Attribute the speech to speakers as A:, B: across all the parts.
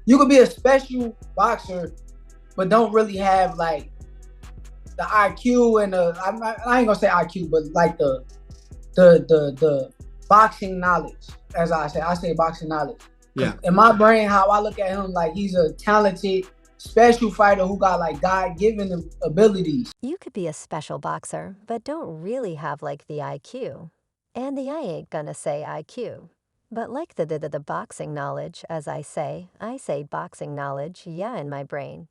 A: You could be a special boxer, but don't really have like the IQ and I ain't gonna say IQ, but like the boxing knowledge. As I say boxing knowledge. Because
B: Yeah.
A: in my brain, how I look at him, like he's a talented, special fighter who got like God given abilities.
C: You could be a special boxer, but don't really have like the IQ. And the I ain't gonna say IQ. But like the boxing knowledge, as I say boxing knowledge, yeah, in my brain.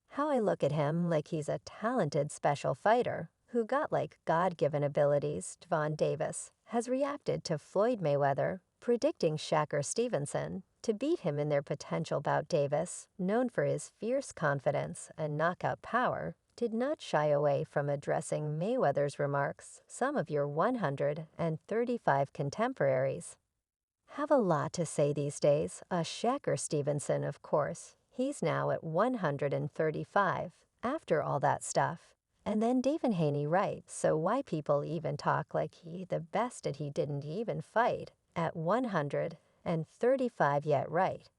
C: How I look at him like he's a talented special fighter who got like God-given abilities. Devon Davis has reacted to Floyd Mayweather, predicting Shakur Stevenson to beat him in their potential bout. Davis, known for his fierce confidence and knockout power, did not shy away from addressing Mayweather's remarks. Some of your 135 contemporaries have a lot to say these days. A Shakur Stevenson, of course. He's now at 135 after all that stuff. And then David Haney, right? So why people even talk like he the best and he didn't even fight at 135 yet, right?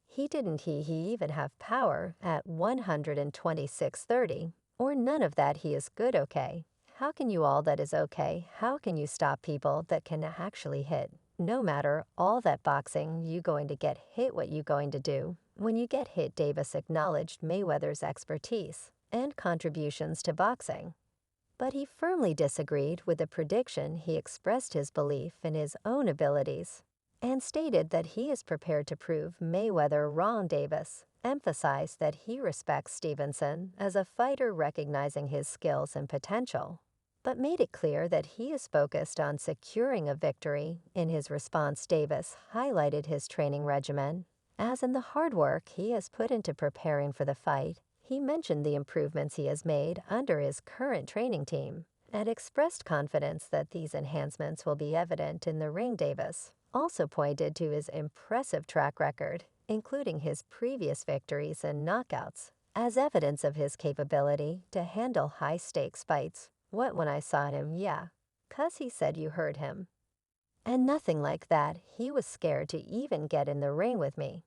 C: He even have power at 126.30, or none of that. He is good, okay? How can you all that is okay? How can you stop people that can actually hit? No matter all that boxing, you going to get hit. What you going to do when you get hit? Davis acknowledged Mayweather's expertise and contributions to boxing, but he firmly disagreed with the prediction. He expressed his belief in his own abilities and stated that he is prepared to prove Mayweather wrong. Davis emphasized that he respects Stevenson as a fighter, recognizing his skills and potential, but made it clear that he is focused on securing a victory. In his response, Davis highlighted his training regimen, as in the hard work he has put into preparing for the fight. He mentioned the improvements he has made under his current training team and expressed confidence that these enhancements will be evident in the ring. Davis also pointed to his impressive track record, including his previous victories and knockouts, as evidence of his capability to handle high-stakes fights. What when I saw him, yeah, 'cause he said you heard him. And nothing like that. He was scared to even get in the ring with me.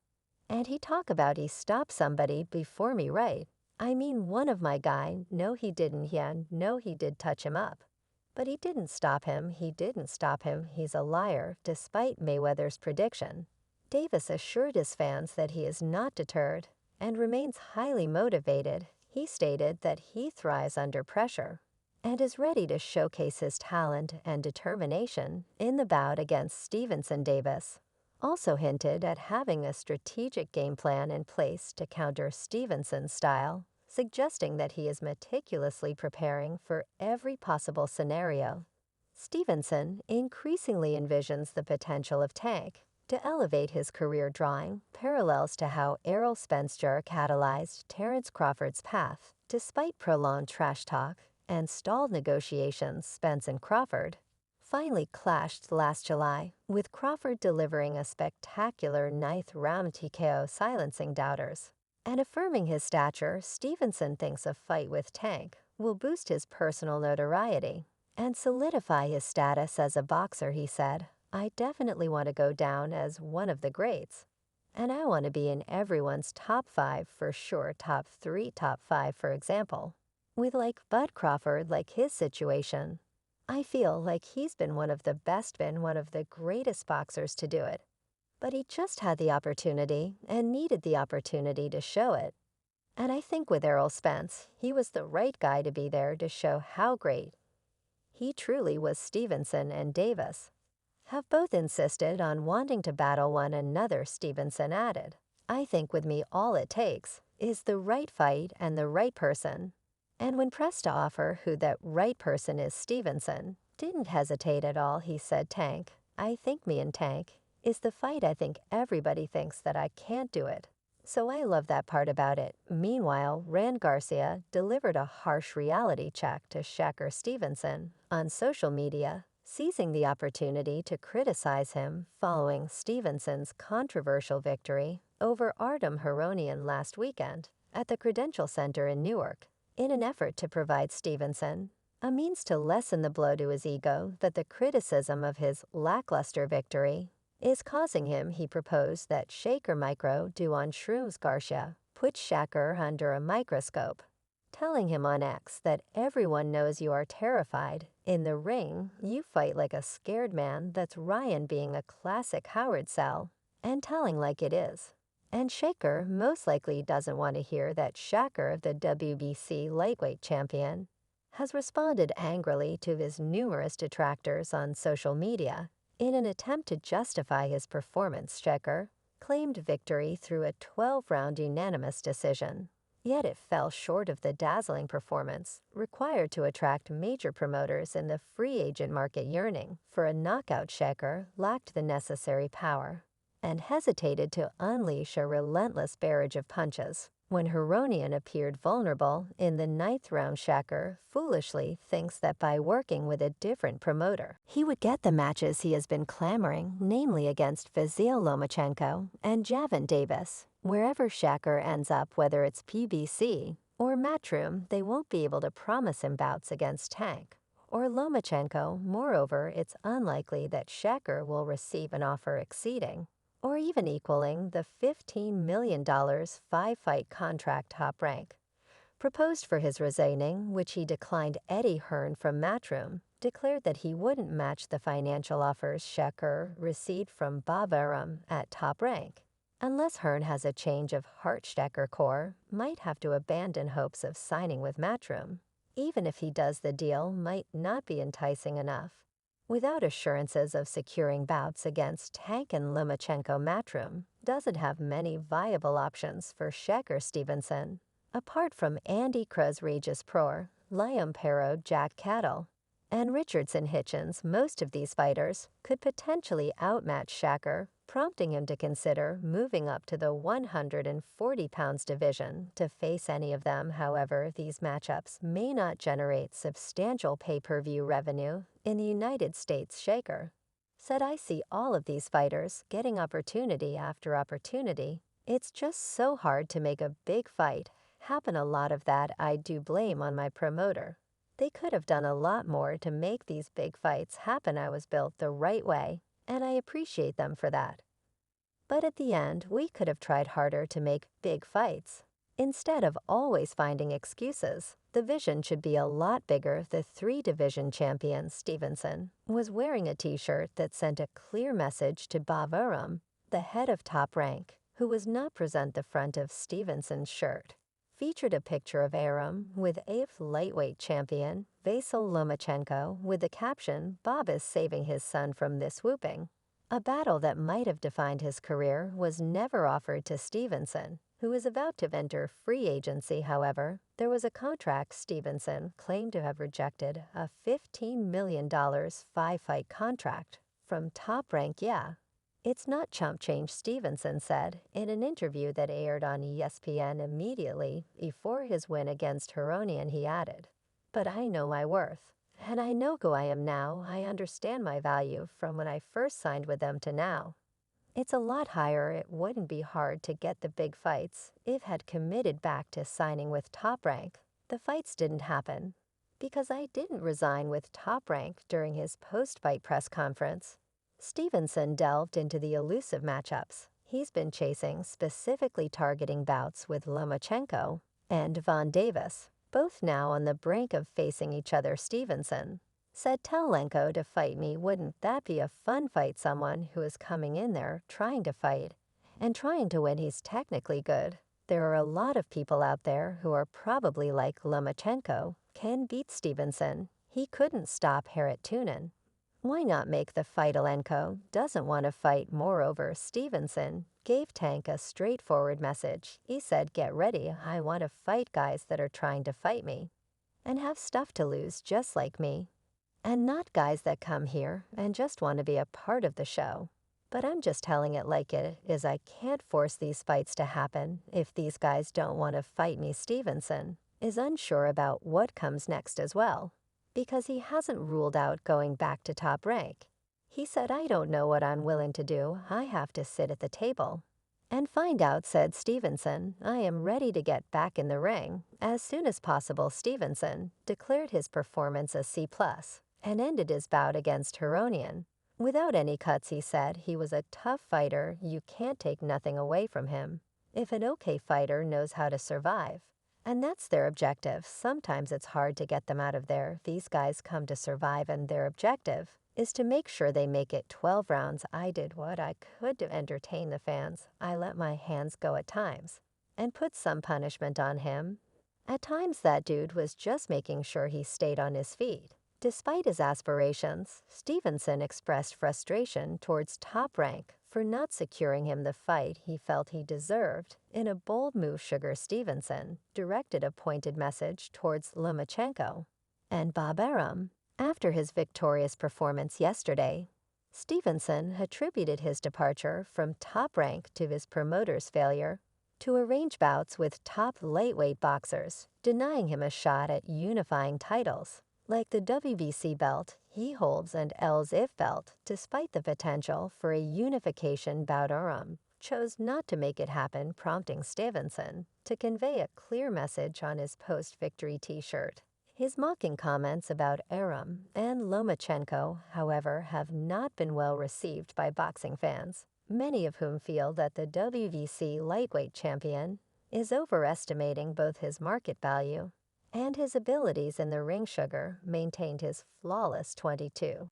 C: And he talk about he stopped somebody before me, right? I mean, one of my guy, no he didn't, yeah, no he did touch him up. But he didn't stop him, he's a liar, despite Mayweather's prediction. Davis assured his fans that he is not deterred and remains highly motivated. He stated that he thrives under pressure and is ready to showcase his talent and determination in the bout against Stevenson. Davis also hinted at having a strategic game plan in place to counter Stevenson's style, suggesting that he is meticulously preparing for every possible scenario. Stevenson increasingly envisions the potential of Tank to elevate his career, drawing parallels to how Errol Spencer catalyzed Terence Crawford's path. Despite prolonged trash talk and stalled negotiations, Spence and Crawford finally clashed last July, with Crawford delivering a spectacular ninth-round TKO, silencing doubters and affirming his stature. Stevenson thinks a fight with Tank will boost his personal notoriety and solidify his status as a boxer. He said, I definitely want to go down as one of the greats, and I want to be in everyone's top 5 for sure, top 3, top 5, for example. With like Bud Crawford, like his situation, I feel like he's been one of the best, been one of the greatest boxers to do it. But he just had the opportunity and needed the opportunity to show it. And I think with Errol Spence, he was the right guy to be there to show how great he truly was. Stevenson and Davis have both insisted on wanting to battle one another. Stevenson added, I think with me all it takes is the right fight and the right person. And when pressed to offer who that right person is, Stevenson didn't hesitate at all. He said, Tank, I think me and Tank is the fight. I think everybody thinks that I can't do it. So I love that part about it. Meanwhile, Rand Garcia delivered a harsh reality check to Shakur Stevenson on social media, seizing the opportunity to criticize him following Stevenson's controversial victory over Artem Haronian last weekend at the Credential Center in Newark. In an effort to provide Stevenson a means to lessen the blow to his ego, that the criticism of his lackluster victory is causing him, he proposed that Shakur Micro do on shrooms. Garcia put Shakur under a microscope, telling him on X that everyone knows you are terrified. In the ring, you fight like a scared man. That's Ryan being a classic Howard Sell and telling like it is. And Shakur most likely doesn't want to hear that Shakur, the WBC lightweight champion, has responded angrily to his numerous detractors on social media. In an attempt to justify his performance, Shakur claimed victory through a 12-round unanimous decision. Yet it fell short of the dazzling performance required to attract major promoters in the free agent market. Yearning for a knockout, Shakur lacked the necessary power and hesitated to unleash a relentless barrage of punches. When Heronian appeared vulnerable in the ninth round, Shakur foolishly thinks that by working with a different promoter, he would get the matches he has been clamoring, namely against Vasyl Lomachenko and Javon Davis. Wherever Shakur ends up, whether it's PBC or Matchroom, they won't be able to promise him bouts against Tank or Lomachenko. Moreover, it's unlikely that Shakur will receive an offer exceeding or even equaling the $15 million five-fight contract Top Rank proposed for his resigning, which he declined. Eddie Hearn from Matchroom declared that he wouldn't match the financial offers Shakur received from Bob Arum at Top Rank. Unless Hearn has a change of heart, Shakur Core might have to abandon hopes of signing with Matchroom. Even if he does, the deal might not be enticing enough. Without assurances of securing bouts against Tank and Lomachenko, Matchroom doesn't have many viable options for Shakur Stevenson. Apart from Andy Cruz, Regis Pror, Liam Perro, Jack Cattle, and Richardson Hitchens, most of these fighters could potentially outmatch Shakur, prompting him to consider moving up to the 140 pounds division to face any of them. However, these matchups may not generate substantial pay-per-view revenue in the United States. Shakur said, "I see all of these fighters getting opportunity after opportunity. It's just so hard to make a big fight happen. A lot of that I do blame on my promoter. They could have done a lot more to make these big fights happen. I was built the right way, and I appreciate them for that. But at the end, we could have tried harder to make big fights. Instead of always finding excuses, the vision should be a lot bigger." The three-division champion Stevenson was wearing a t-shirt that sent a clear message to Bob Arum, the head of Top Rank, who was not present. The front of Stevenson's shirt featured a picture of Arum with eighth lightweight champion Vasyl Lomachenko with the caption, "Bob is saving his son from this whooping." A battle that might have defined his career was never offered to Stevenson, who is about to enter free agency. However, there was a contract Stevenson claimed to have rejected, a $15 million five-fight contract from Top Rank. "Yeah, it's not chump change," Stevenson said in an interview that aired on ESPN immediately before his win against Heronian. He added, "But I know my worth, and I know who I am now. I understand my value from when I first signed with them to now. It's a lot higher. It wouldn't be hard to get the big fights if had committed back to signing with Top Rank. The fights didn't happen because I didn't resign with Top Rank." During his post-fight press conference, Stevenson delved into the elusive matchups he's been chasing, specifically targeting bouts with Lomachenko and Von Davis, both now on the brink of facing each other. Stevenson said, "Tell Lenko to fight me. Wouldn't that be a fun fight? Someone who is coming in there trying to fight and trying to win. He's technically good. There are a lot of people out there who are probably like Lomachenko can beat Stevenson. He couldn't stop Harit Tunin. Why not make the fight? Alenko doesn't want to fight." Moreover, Stevenson gave Tank a straightforward message. He said, "Get ready. I want to fight guys that are trying to fight me and have stuff to lose just like me, and not guys that come here and just want to be a part of the show. But I'm just telling it like it is. I can't force these fights to happen if these guys don't want to fight me." Stevenson is unsure about what comes next as well, because he hasn't ruled out going back to Top Rank. He said, "I don't know what I'm willing to do. I have to sit at the table and find out," said Stevenson. "I am ready to get back in the ring as soon as possible." Stevenson declared his performance a C+ and ended his bout against Heronian Without any cuts, he said, he was a tough fighter. You can't take nothing away from him. If an okay fighter knows how to survive. And that's their objective. Sometimes it's hard to get them out of there. These guys come to survive, and their objective is to make sure they make it 12 rounds. I did what I could to entertain the fans. I let my hands go at times and put some punishment on him. At times, that dude was just making sure he stayed on his feet. Despite his aspirations, Stevenson expressed frustration towards Top Rank for not securing him the fight he felt he deserved. In a bold move, Shakur Stevenson directed a pointed message towards Lomachenko and Bob Arum. After his victorious performance yesterday, Stevenson attributed his departure from Top Rank to his promoter's failure to arrange bouts with top lightweight boxers, denying him a shot at unifying titles like the WBC belt he holds and L's IF belt. Despite the potential for a unification bout, Arum chose not to make it happen, prompting Stevenson to convey a clear message on his post-victory t-shirt. His mocking comments about Arum and Lomachenko, however, have not been well received by boxing fans, many of whom feel that the WBC lightweight champion is overestimating both his market value and his abilities in the ring. Sugar maintained his flawless 22.